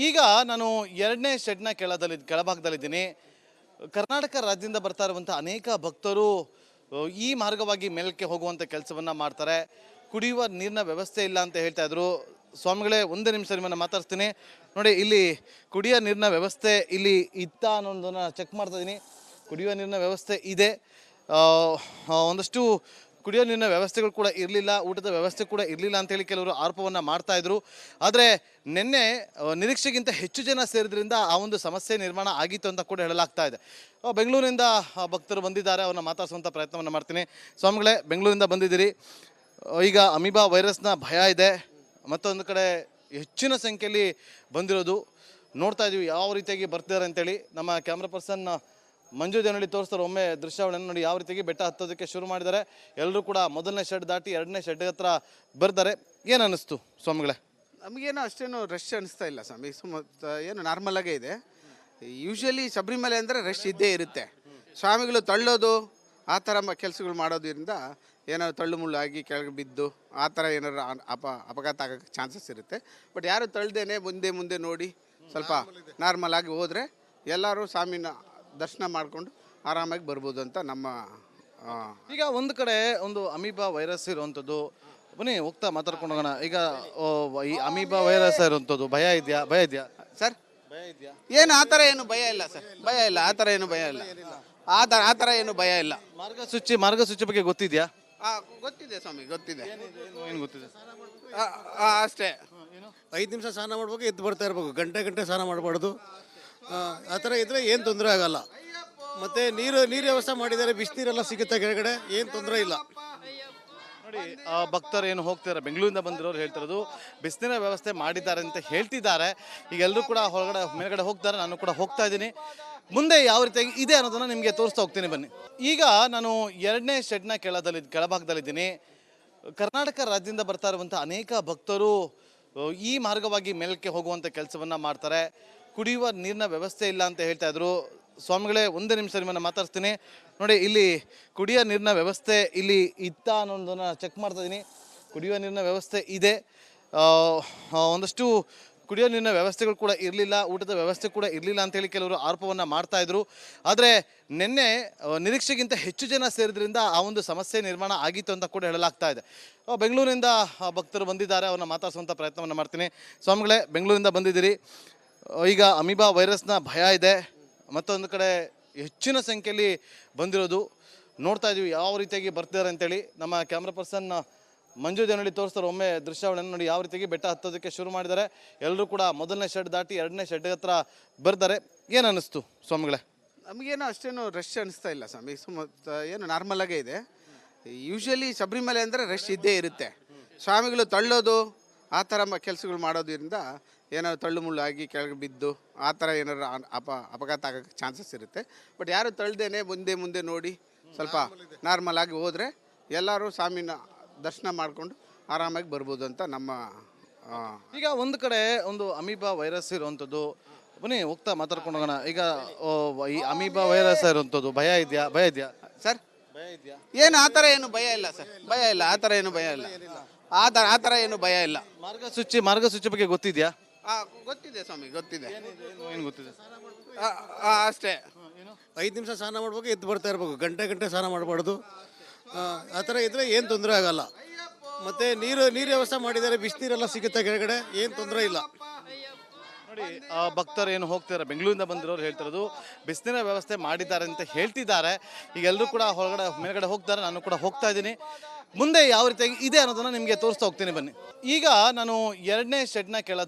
ಈಗ ನಾನು ಎರಡನೇ ಶೆಡ್ನ ಕೆಳಭಾಗದಲ್ಲಿದ್ದೀನಿ. ಕರ್ನಾಟಕ ರಾಜ್ಯದಿಂದ ಬರ್ತಾ ಇರುವಂಥ ಅನೇಕ ಭಕ್ತರು ಈ ಮಾರ್ಗವಾಗಿ ಮೇಲಕ್ಕೆ ಹೋಗುವಂಥ ಕೆಲಸವನ್ನು ಮಾಡ್ತಾರೆ. ಕುಡಿಯುವ ನೀರಿನ ವ್ಯವಸ್ಥೆ ಇಲ್ಲ ಅಂತ ಹೇಳ್ತಾ ಇದ್ರು. ಸ್ವಾಮಿಗಳೇ, ಒಂದೇ ನಿಮಿಷ ನಿಮ್ಮನ್ನು ಮಾತಾಡ್ತೀನಿ. ನೋಡಿ, ಇಲ್ಲಿ ಕುಡಿಯೋ ನೀರಿನ ವ್ಯವಸ್ಥೆ ಇಲ್ಲಿ ಇತ್ತ ಅನ್ನೋದನ್ನು ಚೆಕ್ ಮಾಡ್ತಾ ಇದ್ದೀನಿ. ಕುಡಿಯುವ ನೀರಿನ ವ್ಯವಸ್ಥೆ ಇದೆ. ಒಂದಷ್ಟು ಕುಡಿಯೋ ನೀರಿನ ವ್ಯವಸ್ಥೆಗಳು ಕೂಡ ಇರಲಿಲ್ಲ, ಊಟದ ವ್ಯವಸ್ಥೆ ಕೂಡ ಇರಲಿಲ್ಲ ಅಂತೇಳಿ ಕೆಲವರು ಆರೋಪವನ್ನು ಮಾಡ್ತಾಯಿದ್ರು. ಆದರೆ ನಿನ್ನೆ ನಿರೀಕ್ಷೆಗಿಂತ ಹೆಚ್ಚು ಜನ ಸೇರಿದ್ರಿಂದ ಆ ಒಂದು ಸಮಸ್ಯೆ ನಿರ್ಮಾಣ ಆಗಿತ್ತು ಅಂತ ಕೂಡ ಹೇಳಲಾಗ್ತಾ ಇದೆ. ಬೆಂಗಳೂರಿನಿಂದ ಭಕ್ತರು ಬಂದಿದ್ದಾರೆ, ಅವ್ರನ್ನ ಮಾತಾಡಿಸುವಂಥ ಪ್ರಯತ್ನವನ್ನು ಮಾಡ್ತೀನಿ. ಸ್ವಾಮಿಗಳೇ, ಬೆಂಗಳೂರಿಂದ ಬಂದಿದ್ದೀರಿ. ಈಗ ಅಮೀಬಾ ವೈರಸ್ನ ಭಯ ಇದೆ, ಮತ್ತೊಂದು ಕಡೆ ಹೆಚ್ಚಿನ ಸಂಖ್ಯೆಯಲ್ಲಿ ಬಂದಿರೋದು ನೋಡ್ತಾ ಇದ್ದೀವಿ ಯಾವ ರೀತಿಯಾಗಿ ಬರ್ತಿದ್ದಾರೆ ಅಂತೇಳಿ. ನಮ್ಮ ಕ್ಯಾಮ್ರಾ ಪರ್ಸನ್ ಮಂಜು ದೇವನಹಳ್ಳಿ ತೋರಿಸ್ತಾರೆ ಒಮ್ಮೆ ದೃಶ್ಯಾವಳಿಯನ್ನು ನೋಡಿ ಯಾವ ರೀತಿಯಾಗಿ ಬೆಟ್ಟ ಹತ್ತೋದಕ್ಕೆ ಶುರು ಮಾಡಿದ್ದಾರೆ. ಎಲ್ಲರೂ ಕೂಡ ಮೊದಲನೇ ಶೆಡ್ ದಾಟಿ ಎರಡನೇ ಶೆಡ್ ಹತ್ರ ಬರ್ತಾರೆ. ಏನು ಅನ್ನಿಸ್ತು ಸ್ವಾಮಿಗಳೇ? ನಮಗೇನೋ ಅಷ್ಟೇನು ರಶ್ ಅನಿಸ್ತಾ ಇಲ್ಲ ಸ್ವಾಮಿ, ಏನು ನಾರ್ಮಲಾಗೇ ಇದೆ. ಯೂಶ್ವಲಿ ಶಬರಿಮಲೆ ಅಂದರೆ ರಶ್ ಇದ್ದೇ ಇರುತ್ತೆ. ಸ್ವಾಮಿಗಳು ತಳ್ಳೋದು ಆ ಥರ ಕೆಲಸಗಳು ಮಾಡೋದ್ರಿಂದ ಏನಾದ್ರು ತಳ್ಳು ಮುಳ್ಳು ಆಗಿ ಕೆಳಗೆ ಬಿದ್ದು ಆ ಥರ ಏನಾರು ಅಪಘಾತ ಆಗೋಕ್ಕೆ ಚಾನ್ಸಸ್ ಇರುತ್ತೆ. ಬಟ್ ಯಾರು ತಳ್ದೇನೆ ಮುಂದೆ ನೋಡಿ ಸ್ವಲ್ಪ ನಾರ್ಮಲ್ ಆಗಿ ಹೋದರೆ ಎಲ್ಲರೂ ಸ್ವಾಮಿನ ದರ್ಶನ ಮಾಡಿಕೊಂಡು ಆರಾಮಾಗಿ ಬರ್ಬೋದು ಅಂತ ನಮ್ಮ. ಈಗ ಒಂದು ಕಡೆ ಒಂದು ಅಮೀಬಾ ವೈರಸ್ ಇರುವಂಥದ್ದು, ಬನ್ನಿ ಹೋಗ್ತಾ ಮಾತಾಡ್ಕೊಂಡು ಹೋಗೋಣ. ಈಗ ಈ ಅಮೀಬಾ ವೈರಸ್ ಇರುವಂಥದ್ದು ಭಯ ಇದೆಯಾ ಸರ್? ಭಯ ಇದೆಯಾ? ಏನು ಆ ಥರ ಏನು ಭಯ ಇಲ್ಲ ಸರ್, ಭಯ ಇಲ್ಲ, ಆ ಥರ ಏನು ಭಯ ಇಲ್ಲ, ಆ ಥರ ಏನು ಭಯ ಇಲ್ಲ. ಮಾರ್ಗಸೂಚಿ ಬಗ್ಗೆ ಗೊತ್ತಿದೆಯಾ? ಗೊತ್ತಿದೆ ಸ್ವಾಮಿ, ಗೊತ್ತಿದೆ. ಏನು ಗೊತ್ತಿದೆ? ಅಷ್ಟೇ. 5 ನಿಮಿಷ ಸ್ನಾನ ಮಾಡ್ಬೇಕು, ಎದ್ದು ಬರ್ತಾ ಇರ್ಬೇಕು, ಗಂಟೆ ಸ್ನಾನ ಮಾಡಬಾರ್ದು. ಆ ಥರ ಇದ್ದರೆ ಏನು ತೊಂದರೆ ಆಗಲ್ಲ. ಮತ್ತು ನೀರು ವ್ಯವಸ್ಥೆ ಮಾಡಿದ್ದಾರೆ, ಬಿಸಿನೀರೆಲ್ಲ ಸಿಗುತ್ತೆ ಕೆಳಗಡೆ, ಏನು ತೊಂದರೆ ಇಲ್ಲ. ನೋಡಿ, ಭಕ್ತರು ಏನು ಹೋಗ್ತಾರೆ, ಬೆಂಗಳೂರಿಂದ ಬಂದಿರೋರು ಹೇಳ್ತಿರೋದು ಬಿಸಿನೀರಿನ ವ್ಯವಸ್ಥೆ ಮಾಡಿದ್ದಾರೆ ಅಂತ ಹೇಳ್ತಿದ್ದಾರೆ. ಈಗ ಎಲ್ಲರೂ ಕೂಡ ಮೇಲ್ಗಡೆ ಹೋಗ್ತಾರೆ, ನಾನು ಕೂಡ ಹೋಗ್ತಾ ಇದ್ದೀನಿ. ಮುಂದೆ ಯಾವ ರೀತಿಯಾಗಿ ಇದೆ ಅನ್ನೋದನ್ನು ನಿಮಗೆ ತೋರಿಸ್ತಾ ಹೋಗ್ತೀನಿ, ಬನ್ನಿ. ಈಗ ನಾನು ಎರಡನೇ ಶೆಡ್ನ ಕೆಳಭಾಗದಲ್ಲಿದ್ದೀನಿ. ಕರ್ನಾಟಕ ರಾಜ್ಯದಿಂದ ಬರ್ತಾ ಇರುವಂಥ ಅನೇಕ ಭಕ್ತರು ಈ ಮಾರ್ಗವಾಗಿ ಮೇಲಕ್ಕೆ ಹೋಗುವಂಥ ಕೆಲಸವನ್ನು ಮಾಡ್ತಾರೆ. ಕುಡಿಯುವ ನೀರಿನ ವ್ಯವಸ್ಥೆ ಇಲ್ಲ ಅಂತ ಹೇಳ್ತಾ ಇದ್ರು. ಸ್ವಾಮಿಗಳೇ, ಒಂದೇ ನಿಮಿಷ ನಿಮ್ಮನ್ನು ಮಾತಾಡ್ತೀನಿ. ನೋಡಿ, ಇಲ್ಲಿ ಕುಡಿಯೋ ನೀರಿನ ವ್ಯವಸ್ಥೆ ಇಲ್ಲಿ ಇತ್ತ ಅನ್ನೋದನ್ನು ಚೆಕ್ ಮಾಡ್ತಾ ಇದ್ದೀನಿ. ಕುಡಿಯುವ ನೀರಿನ ವ್ಯವಸ್ಥೆ ಇದೆ. ಒಂದಷ್ಟು ಕುಡಿಯೋ ನೀರಿನ ವ್ಯವಸ್ಥೆಗಳು ಕೂಡ ಇರಲಿಲ್ಲ, ಊಟದ ವ್ಯವಸ್ಥೆ ಕೂಡ ಇರಲಿಲ್ಲ ಅಂತೇಳಿ ಕೆಲವರು ಆರೋಪವನ್ನು ಮಾಡ್ತಾಯಿದ್ರು. ಆದರೆ ನಿನ್ನೆ ನಿರೀಕ್ಷೆಗಿಂತ ಹೆಚ್ಚು ಜನ ಸೇರಿದ್ರಿಂದ ಆ ಒಂದು ಸಮಸ್ಯೆ ನಿರ್ಮಾಣ ಆಗಿತ್ತು ಅಂತ ಕೂಡ ಹೇಳಲಾಗ್ತಾ ಇದೆ. ಬೆಂಗಳೂರಿನಿಂದ ಭಕ್ತರು ಬಂದಿದ್ದಾರೆ, ಅವ್ರನ್ನ ಮಾತಾಡಿಸುವಂಥ ಪ್ರಯತ್ನವನ್ನು ಮಾಡ್ತೀನಿ. ಸ್ವಾಮಿಗಳೇ, ಬೆಂಗಳೂರಿಂದ ಬಂದಿದ್ದೀರಿ. ಈಗ ಅಮೀಬಾ ವೈರಸ್ನ ಭಯ ಇದೆ, ಮತ್ತೊಂದು ಕಡೆ ಹೆಚ್ಚಿನ ಸಂಖ್ಯೆಯಲ್ಲಿ ಬಂದಿರೋದು ನೋಡ್ತಾ ಇದ್ದೀವಿ ಯಾವ ರೀತಿಯಾಗಿ ಬರ್ತಿದ್ದಾರೆ ಅಂತೇಳಿ. ನಮ್ಮ ಕ್ಯಾಮ್ರಾ ಪರ್ಸನ್ ಮಂಜು ದೇವನಹಳ್ಳಿ ತೋರಿಸ್ತಾರೆ ಒಮ್ಮೆ ದೃಶ್ಯಾವಳಿಯನ್ನು ನೋಡಿ ಯಾವ ರೀತಿಯಾಗಿ ಬೆಟ್ಟ ಹತ್ತೋದಕ್ಕೆ ಶುರು ಮಾಡಿದ್ದಾರೆ. ಎಲ್ಲರೂ ಕೂಡ ಮೊದಲನೇ ಶೆಡ್ ದಾಟಿ ಎರಡನೇ ಶೆಡ್ ಹತ್ರ ಬರ್ತಾರೆ. ಏನು ಅನ್ನಿಸ್ತು ಸ್ವಾಮಿಗಳೇ? ನಮಗೇನೋ ಅಷ್ಟೇನು ರಶ್ ಅನಿಸ್ತಾ ಇಲ್ಲ ಸ್ವಾಮಿ, ಏನು ನಾರ್ಮಲಾಗೇ ಇದೆ. ಯೂಶ್ವಲಿ ಶಬರಿಮಲೆ ಅಂದರೆ ರಶ್ ಇದ್ದೇ ಇರುತ್ತೆ. ಸ್ವಾಮಿಗಳು ತಳ್ಳೋದು ಆ ಥರ ಕೆಲಸಗಳು ಮಾಡೋದ್ರಿಂದ ಏನಾದ್ರು ತಳ್ಳು ಮುಳ್ಳು ಆಗಿ ಕೆಳಗೆ ಬಿದ್ದು ಆ ಥರ ಏನಾರು ಅಪಘಾತ ಆಗೋಕ್ಕೆ ಚಾನ್ಸಸ್ ಇರುತ್ತೆ. ಬಟ್ ಯಾರು ತಳ್ದೇನೆ ಮುಂದೆ ನೋಡಿ ಸ್ವಲ್ಪ ನಾರ್ಮಲ್ ಆಗಿ ಹೋದರೆ ಎಲ್ಲರೂ ಸ್ವಾಮಿನ ದರ್ಶನ ಮಾಡಿಕೊಂಡು ಆರಾಮಾಗಿ ಬರ್ಬೋದು ಅಂತ ನಮ್ಮ. ಈಗ ಒಂದು ಕಡೆ ಒಂದು ಅಮೀಬಾ ವೈರಸ್ ಇರುವಂಥದ್ದು, ಬನ್ನಿ ಹೋಗ್ತಾ ಮಾತಾಡ್ಕೊಂಡು ಹೋಗೋಣ. ಈಗ ಈ ಅಮೀಬಾ ವೈರಸ್ ಇರುವಂಥದ್ದು ಭಯ ಇದೆಯಾ ಸರ್? ಭಯ ಇದೆಯಾ? ಏನು ಆ ಥರ ಏನು ಭಯ ಇಲ್ಲ ಸರ್, ಭಯ ಇಲ್ಲ, ಆ ಥರ ಏನು ಭಯ ಇಲ್ಲ, ಆ ಥರ ಏನು ಭಯ ಇಲ್ಲ. ಮಾರ್ಗಸೂಚಿ ಬಗ್ಗೆ ಗೊತ್ತಿದೆಯಾ? ಗೊತ್ತಿದೆ ಸ್ವಾಮಿ, ಗೊತ್ತಿದೆ. ಏನು ಗೊತ್ತಿದೆ? ಅಷ್ಟೇ. 5 ನಿಮಿಷ ಸ್ನಾನ ಮಾಡ್ಬೇಕು, ಎದ್ದು ಬರ್ತಾ ಇರ್ಬೇಕು, ಗಂಟೆ ಸ್ನಾನ ಮಾಡಬಾರ್ದು. ಆ ಥರ ಇದ್ದರೆ ಏನು ತೊಂದರೆ ಆಗಲ್ಲ. ಮತ್ತು ನೀರು ವ್ಯವಸ್ಥೆ ಮಾಡಿದ್ದಾರೆ, ಬಿಸಿನೀರೆಲ್ಲ ಸಿಗುತ್ತೆ ಕೆಳಗಡೆ, ಏನು ತೊಂದರೆ ಇಲ್ಲ. ನೋಡಿ, ಭಕ್ತರು ಏನು ಹೋಗ್ತಾರೆ, ಬೆಂಗಳೂರಿಂದ ಬಂದಿರೋರು ಹೇಳ್ತಿರೋದು ಬಿಸಿನೀರಿನ ವ್ಯವಸ್ಥೆ ಮಾಡಿದ್ದಾರೆ ಅಂತ ಹೇಳ್ತಿದ್ದಾರೆ. ಈಗ ಎಲ್ಲರೂ ಕೂಡ ಮೇಲ್ಗಡೆ ಹೋಗ್ತಾರೆ, ನಾನು ಕೂಡ ಹೋಗ್ತಾ ಇದ್ದೀನಿ. ಮುಂದೆ ಯಾವ ರೀತಿಯಾಗಿ ಇದೆ ಅನ್ನೋದನ್ನು ನಿಮಗೆ ತೋರಿಸ್ತಾ ಹೋಗ್ತೀನಿ, ಬನ್ನಿ. ಈಗ ನಾನು ಎರಡನೇ ಶೆಡ್ನ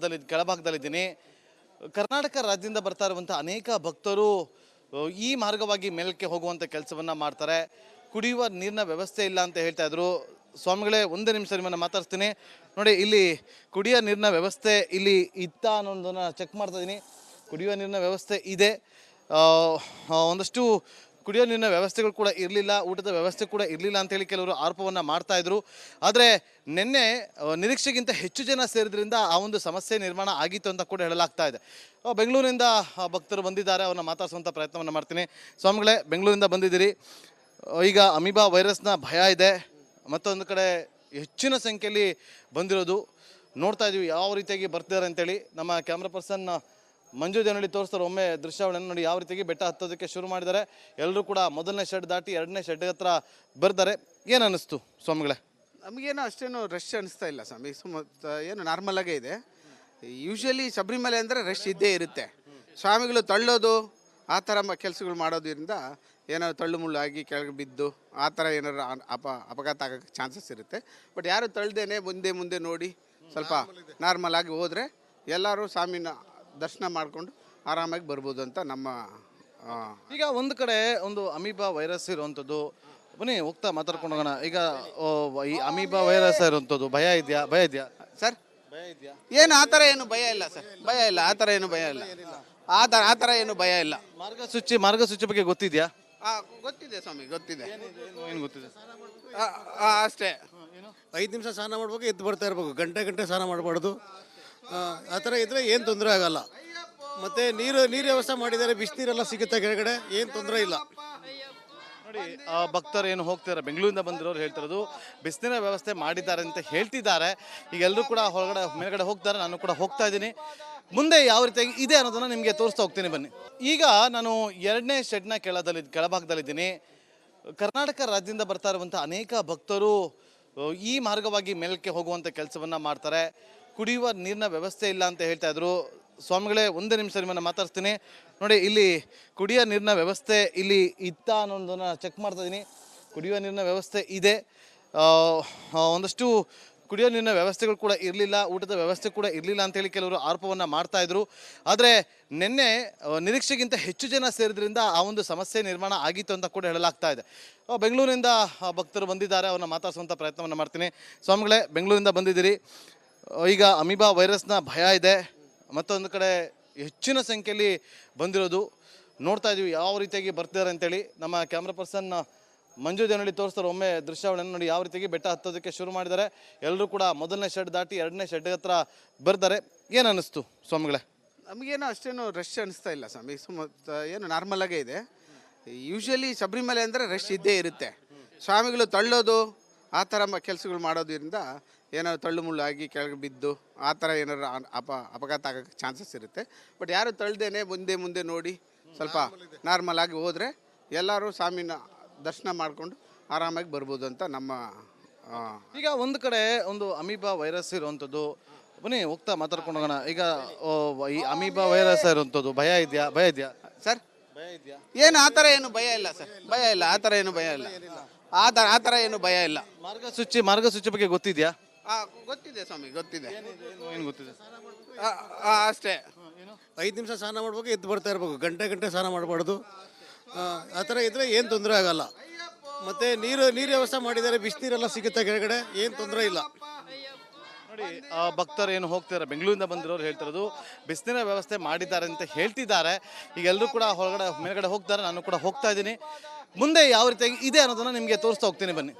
ಕೆಳಭಾಗದಲ್ಲಿದ್ದೀನಿ. ಕರ್ನಾಟಕ ರಾಜ್ಯದಿಂದ ಬರ್ತಾ ಇರುವಂಥ ಅನೇಕ ಭಕ್ತರು ಈ ಮಾರ್ಗವಾಗಿ ಮೇಲಕ್ಕೆ ಹೋಗುವಂಥ ಕೆಲಸವನ್ನು ಮಾಡ್ತಾರೆ. ಕುಡಿಯುವ ನೀರಿನ ವ್ಯವಸ್ಥೆ ಇಲ್ಲ ಅಂತ ಹೇಳ್ತಾ ಇದ್ರು. ಸ್ವಾಮಿಗಳೇ, ಒಂದೇ ನಿಮಿಷ ನಿಮ್ಮನ್ನು ಮಾತಾಡ್ತೀನಿ. ನೋಡಿ, ಇಲ್ಲಿ ಕುಡಿಯೋ ನೀರಿನ ವ್ಯವಸ್ಥೆ ಇಲ್ಲಿ ಇತ್ತ ಅನ್ನೋದನ್ನು ಚೆಕ್ ಮಾಡ್ತಾ ಇದ್ದೀನಿ. ಕುಡಿಯುವ ನೀರಿನ ವ್ಯವಸ್ಥೆ ಇದೆ. ಒಂದಷ್ಟು ಕುಡಿಯೋ ನೀರಿನ ವ್ಯವಸ್ಥೆಗಳು ಕೂಡ ಇರಲಿಲ್ಲ, ಊಟದ ವ್ಯವಸ್ಥೆ ಕೂಡ ಇರಲಿಲ್ಲ ಅಂತೇಳಿ ಕೆಲವರು ಆರೋಪವನ್ನು ಮಾಡ್ತಾಯಿದ್ರು. ಆದರೆ ನಿನ್ನೆ ನಿರೀಕ್ಷೆಗಿಂತ ಹೆಚ್ಚು ಜನ ಸೇರಿದ್ರಿಂದ ಆ ಒಂದು ಸಮಸ್ಯೆ ನಿರ್ಮಾಣ ಆಗಿತ್ತು ಅಂತ ಕೂಡ ಹೇಳಲಾಗ್ತಾ ಇದೆ. ಬೆಂಗಳೂರಿನಿಂದ ಭಕ್ತರು ಬಂದಿದ್ದಾರೆ, ಅವ್ರನ್ನ ಮಾತಾಡಿಸುವಂಥ ಪ್ರಯತ್ನವನ್ನು ಮಾಡ್ತೀನಿ. ಸ್ವಾಮಿಗಳೇ, ಬೆಂಗಳೂರಿಂದ ಬಂದಿದ್ದೀರಿ. ಈಗ ಅಮೀಬಾ ವೈರಸ್ನ ಭಯ ಇದೆ, ಮತ್ತೊಂದು ಕಡೆ ಹೆಚ್ಚಿನ ಸಂಖ್ಯೆಯಲ್ಲಿ ಬಂದಿರೋದು ನೋಡ್ತಾ ಇದೀವಿ ಯಾವ ರೀತಿಯಾಗಿ ಬರ್ತಿದ್ದಾರೆ ಅಂತೇಳಿ. ನಮ್ಮ ಕ್ಯಾಮ್ರಾ ಪರ್ಸನ್ ಮಂಜು ದೇವನಹಳ್ಳಿ ತೋರಿಸ್ತಾರೆ ಒಮ್ಮೆ ದೃಶ್ಯಾವಳಿಯನ್ನು ನೋಡಿ ಯಾವ ರೀತಿಯಾಗಿ ಬೆಟ್ಟ ಹತ್ತೋದಕ್ಕೆ ಶುರು ಮಾಡಿದ್ದಾರೆ. ಎಲ್ಲರೂ ಕೂಡ ಮೊದಲನೇ ಶೆಡ್ ದಾಟಿ ಎರಡನೇ ಶೆಡ್ ಹತ್ರ ಬರ್ತಾರೆ. ಏನು ಅನ್ನಿಸ್ತು ಸ್ವಾಮಿಗಳೇ? ನಮಗೇನು ಅಷ್ಟೇನು ರಶ್ ಅನಿಸ್ತಾ ಇಲ್ಲ ಸ್ವಾಮಿ. ಏನು ನಾರ್ಮಲ್ ಆಗೇ ಇದೆ. ಯೂಶಲಿ ಶಬರಿಮಲೆ ಅಂದರೆ ರಶ್ ಇದ್ದೇ ಇರುತ್ತೆ. ಸ್ವಾಮಿಗಳು ತಳ್ಳೋದು ಆ ಥರ ಕೆಲಸಗಳು ಮಾಡೋದ್ರಿಂದ ಏನಾದ್ರು ತಳ್ಳು ಮುಳ್ಳು ಆಗಿ ಕೆಳಗೆ ಬಿದ್ದು ಆ ಥರ ಏನಾರು ಅಪಘಾತ ಆಗೋಕ್ಕೆ ಚಾನ್ಸಸ್ ಇರುತ್ತೆ. ಬಟ್ ಯಾರು ತಳ್ದೇನೆ ಮುಂದೆ ನೋಡಿ ಸ್ವಲ್ಪ ನಾರ್ಮಲ್ ಆಗಿ ಹೋದರೆ ಎಲ್ಲರೂ ಸ್ವಾಮಿನ ದರ್ಶನ ಮಾಡಿಕೊಂಡು ಆರಾಮಾಗಿ ಬರ್ಬೋದು ಅಂತ ನಮ್ಮ ಈಗ ಒಂದು ಕಡೆ ಒಂದು ಅಮೀಬಾ ವೈರಸ್ ಇರುವಂಥದ್ದು, ಬನ್ನಿ ಹೋಗ್ತಾ ಮಾತಾಡ್ಕೊಂಡು ಹೋಗೋಣ. ಈಗ ಈ ಅಮೀಬಾ ವೈರಸ್ ಇರುವಂಥದ್ದು ಭಯ ಇದೆಯಾ? ಸರ್ ಭಯ ಇದೆಯಾ? ಏನು ಆ ಥರ ಏನು ಭಯ ಇಲ್ಲ ಸರ್. ಭಯ ಇಲ್ಲ, ಆ ಥರ ಏನು ಭಯ ಇಲ್ಲ. ಆ ಥರ ಏನು ಭಯ ಇಲ್ಲ. ಮಾರ್ಗಸೂಚಿ ಬಗ್ಗೆ ಗೊತ್ತಿದೆಯಾ? ಗೊತ್ತಿದೆ ಸ್ವಾಮಿ, ಗೊತ್ತಿದೆ. ಏನು ಗೊತ್ತಿದೆ? ಅಷ್ಟೇ. 5 ನಿಮಿಷ ಸ್ನಾನ ಮಾಡ್ಬೇಕು, ಎದ್ದು ಬರ್ತಾ ಇರ್ಬೇಕು. ಗಂಟೆ ಸ್ನಾನ ಮಾಡಬಾರ್ದು. ಆ ಥರ ಇದ್ದರೆ ಏನು ತೊಂದರೆ ಆಗಲ್ಲ. ಮತ್ತು ನೀರು ವ್ಯವಸ್ಥೆ ಮಾಡಿದ್ದಾರೆ, ಬಿಸಿನೀರೆಲ್ಲ ಸಿಗುತ್ತೆ ಕೆಳಗಡೆ, ಏನು ತೊಂದರೆ ಇಲ್ಲ. ನೋಡಿ ಭಕ್ತರು ಏನು ಹೋಗ್ತಿದ್ದಾರೆ, ಬೆಂಗಳೂರಿಂದ ಬಂದಿರೋರು ಹೇಳ್ತಿರೋದು ಬಿಸಿನೀರ ವ್ಯವಸ್ಥೆ ಮಾಡಿದ್ದಾರೆ ಅಂತ ಹೇಳ್ತಿದ್ದಾರೆ. ಈಗ ಎಲ್ಲರೂ ಕೂಡ ಮೇಲ್ಗಡೆ ಹೋಗ್ತಾರೆ, ನಾನು ಕೂಡ ಹೋಗ್ತಾ ಇದ್ದೀನಿ. ಮುಂದೆ ಯಾವ ರೀತಿಯಾಗಿ ಇದೆ ಅನ್ನೋದನ್ನು ನಿಮಗೆ ತೋರಿಸ್ತಾ ಹೋಗ್ತೀನಿ ಬನ್ನಿ. ಈಗ ನಾನು 2ನೇ ಶೆಡ್ನ ಕೆಳಭಾಗದಲ್ಲಿದ್ದೀನಿ. ಕರ್ನಾಟಕ ರಾಜ್ಯದಿಂದ ಬರ್ತಾ ಇರುವಂಥ ಅನೇಕ ಭಕ್ತರು ಈ ಮಾರ್ಗವಾಗಿ ಮೇಲಕ್ಕೆ ಹೋಗುವಂಥ ಕೆಲಸವನ್ನು ಮಾಡ್ತಾರೆ. ಕುಡಿಯುವ ನೀರಿನ ವ್ಯವಸ್ಥೆ ಇಲ್ಲ ಅಂತ ಹೇಳ್ತಾ ಇದ್ರು. ಸ್ವಾಮಿಗಳೇ, ಒಂದು ನಿಮಿಷ ನಿಮ್ಮನ್ನು ಮಾತಾಡ್ತೀನಿ. ನೋಡಿ, ಇಲ್ಲಿ ಕುಡಿಯೋ ನೀರಿನ ವ್ಯವಸ್ಥೆ ಇಲ್ಲಿ ಇತ್ತ ಅನ್ನೋದನ್ನು ಚೆಕ್ ಮಾಡ್ತಾ ಇದ್ದೀನಿ. ಕುಡಿಯುವ ನೀರಿನ ವ್ಯವಸ್ಥೆ ಇದೆ. ಒಂದಷ್ಟು ಕುಡಿಯೋ ನೀರಿನ ವ್ಯವಸ್ಥೆಗಳು ಕೂಡ ಇರಲಿಲ್ಲ, ಊಟದ ವ್ಯವಸ್ಥೆ ಕೂಡ ಇರಲಿಲ್ಲ ಅಂತೇಳಿ ಕೆಲವರು ಆರೋಪವನ್ನು ಮಾಡ್ತಾಯಿದ್ರು. ಆದರೆ ನಿನ್ನೆ ನಿರೀಕ್ಷೆಗಿಂತ ಹೆಚ್ಚು ಜನ ಸೇರಿದ್ರಿಂದ ಆ ಒಂದು ಸಮಸ್ಯೆ ನಿರ್ಮಾಣ ಆಗಿತ್ತು ಅಂತ ಕೂಡ ಹೇಳಲಾಗ್ತಾ ಇದೆ. ಬೆಂಗಳೂರಿನಿಂದ ಭಕ್ತರು ಬಂದಿದ್ದಾರೆ, ಅವ್ರನ್ನ ಮಾತಾಡಿಸುವಂಥ ಪ್ರಯತ್ನವನ್ನು ಮಾಡ್ತೀನಿ. ಸ್ವಾಮಿಗಳೇ, ಬೆಂಗಳೂರಿಂದ ಬಂದಿದ್ದೀರಿ. ಈಗ ಅಮೀಬಾ ವೈರಸ್ನ ಭಯ ಇದೆ, ಮತ್ತೊಂದು ಕಡೆ ಹೆಚ್ಚಿನ ಸಂಖ್ಯೆಯಲ್ಲಿ ಬಂದಿರೋದು ನೋಡ್ತಾ ಇದ್ದೀವಿ ಯಾವ ರೀತಿಯಾಗಿ ಬರ್ತಿದ್ದಾರೆ ಅಂತೇಳಿ. ನಮ್ಮ ಕ್ಯಾಮ್ರಾ ಪರ್ಸನ್ ಮಂಜು ದೇವನಹಳ್ಳಿ ತೋರಿಸ್ತಾರೆ ಒಮ್ಮೆ ದೃಶ್ಯಾವಳಿಯನ್ನು ನೋಡಿ ಯಾವ ರೀತಿಯಾಗಿ ಬೆಟ್ಟ ಹತ್ತೋದಕ್ಕೆ ಶುರು ಮಾಡಿದ್ದಾರೆ. ಎಲ್ಲರೂ ಕೂಡ ಮೊದಲನೇ ಶೆಡ್ ದಾಟಿ ಎರಡನೇ ಶೆಡ್ ಹತ್ರ ಬರ್ತಾರೆ. ಏನು ಅನ್ನಿಸ್ತು ಸ್ವಾಮಿಗಳೇ? ನಮಗೇನು ಅಷ್ಟೇನು ರಶ್ ಅನಿಸ್ತಾ ಇಲ್ಲ ಸ್ವಾಮಿ. ಏನು ನಾರ್ಮಲ್ ಆಗೇ ಇದೆ. ಯೂಶಲಿ ಶಬರಿಮಲೆ ಅಂದರೆ ರಶ್ ಇದ್ದೇ ಇರುತ್ತೆ. ಸ್ವಾಮಿಗಳು ತಳ್ಳೋದು ಆ ಥರ ಕೆಲಸಗಳು ಮಾಡೋದ್ರಿಂದ ಏನಾದ್ರು ತಳ್ಳು ಮುಳ್ಳು ಆಗಿ ಕೆಳಗೆ ಬಿದ್ದು ಆ ಥರ ಏನಾರು ಅಪಘಾತ ಆಗೋಕ್ಕೆ ಚಾನ್ಸಸ್ ಇರುತ್ತೆ. ಬಟ್ ಯಾರು ತಳ್ದೇನೆ ಮುಂದೆ ನೋಡಿ ಸ್ವಲ್ಪ ನಾರ್ಮಲ್ ಆಗಿ ಹೋದರೆ ಎಲ್ಲರೂ ಸ್ವಾಮಿನ ದರ್ಶನ ಮಾಡಿಕೊಂಡು ಆರಾಮಾಗಿ ಬರ್ಬೋದು ಅಂತ ನಮ್ಮ ಈಗ ಒಂದು ಕಡೆ ಒಂದು ಅಮೀಬಾ ವೈರಸ್ ಇರುವಂಥದ್ದು, ಬನ್ನಿ ಹೋಗ್ತಾ ಮಾತಾಡ್ಕೊಂಡು ಹೋಗೋಣ. ಈಗ ಈ ಅಮೀಬಾ ವೈರಸ್ ಇರುವಂಥದ್ದು ಭಯ ಇದೆಯಾ? ಸರ್ ಭಯ ಇದೆಯಾ? ಏನು ಆ ಥರ ಏನು ಭಯ ಇಲ್ಲ ಸರ್. ಭಯ ಇಲ್ಲ, ಆ ಥರ ಏನು ಭಯ ಇಲ್ಲ. ಆ ಥರ ಏನು ಭಯ ಇಲ್ಲ. ಮಾರ್ಗಸೂಚಿ ಬಗ್ಗೆ ಗೊತ್ತಿದೆಯಾ? ಗೊತ್ತಿದೆ ಸ್ವಾಮಿ, ಗೊತ್ತಿದೆ. ಏನು ಗೊತ್ತಿದೆ? ಅಷ್ಟೇ. 5 ನಿಮಿಷ ಸ್ನಾನ ಮಾಡ್ಬೇಕು, ಎದ್ದು ಬರ್ತಾ ಇರ್ಬೇಕು. ಗಂಟೆ ಸ್ನಾನ ಮಾಡಬಾರ್ದು. ಆ ಥರ ಇದ್ದರೆ ಏನು ತೊಂದರೆ ಆಗಲ್ಲ. ಮತ್ತು ನೀರು ವ್ಯವಸ್ಥೆ ಮಾಡಿದ್ದಾರೆ, ಬಿಸಿನೀರೆಲ್ಲ ಸಿಗುತ್ತೆ ಕೆಳಗಡೆ, ಏನು ತೊಂದರೆ ಇಲ್ಲ. ನೋಡಿ ಭಕ್ತರು ಏನು ಹೋಗ್ತಿದ್ದಾರೆ, ಬೆಂಗಳೂರಿಂದ ಬಂದಿರೋರು ಹೇಳ್ತಿರೋದು ಬಿಸಿನೀರ ವ್ಯವಸ್ಥೆ ಮಾಡಿದ್ದಾರೆ ಅಂತ ಹೇಳ್ತಿದ್ದಾರೆ. ಈಗ ಎಲ್ಲರೂ ಕೂಡ ಮೇಲ್ಗಡೆ ಹೋಗ್ತಾರೆ, ನಾನು ಕೂಡ ಹೋಗ್ತಾ ಇದ್ದೀನಿ. ಮುಂದೆ ಯಾವ ರೀತಿಯಾಗಿ ಇದೆ ಅನ್ನೋದನ್ನು ನಿಮಗೆ ತೋರಿಸ್ತಾ ಹೋಗ್ತೀನಿ ಬನ್ನಿ.